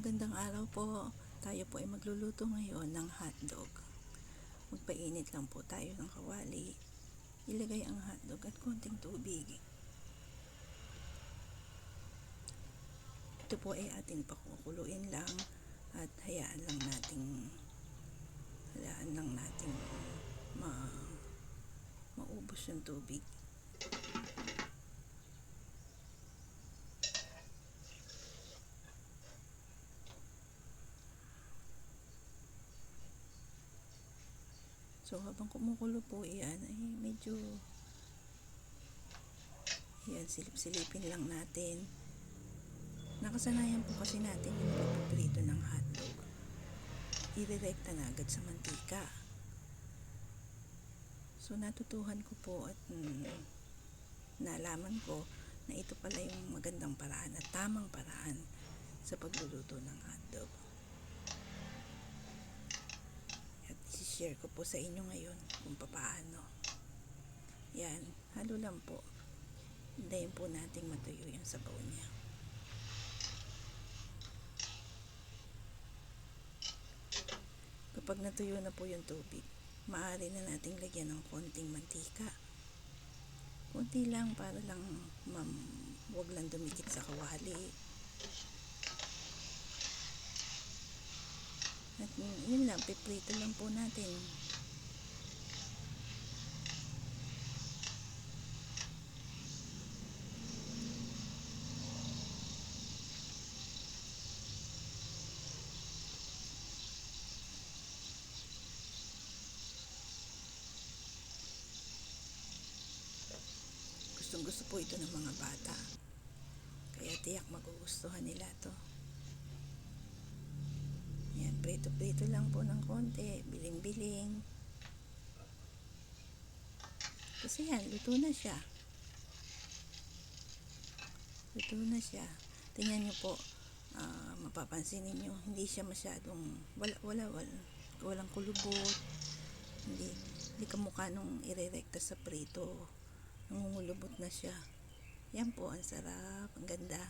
Magandang araw po. Tayo po ay magluluto ngayon ng hotdog. Magpainit lang po tayo ng kawali. Ilagay ang hotdog at konting tubig. Ito po ay ating pakukuluin lang at hayaan lang nating maubos yung tubig. So habang kumukulo po yan ay medyo silip-silipin lang natin. Nakasanayan po kasi natin yung pagpiprito ng hotdog. Irerekta na agad sa mantika. So natutuhan ko po at nalaman ko na ito pala yung magandang paraan at tamang paraan sa pagluluto ng hotdog. At i-share ko po sa inyo ngayon kung paano. Yan, halo lang po. Hintayin po nating matuyo yung sabaw niya. Kapag natuyo na po yung tubig, maaari na nating lagyan ng konting mantika. Konti lang para lang huwag lang dumikit sa kawali. At yun lang, piprito lang po natin. Gustong gusto po ito ng mga bata. Kaya tiyak magugustuhan nila to. Yan, prito-prito lang po ng konti, biling-biling. Kasi yan, luto na siya. Luto na siya. Tingnan nyo po, mapapansin niyo hindi siya masyadong, walang kulubot. Hindi kamukha nung irerekta sa prito. Nangungulubot na siya. Yan po, ang sarap, ang ganda.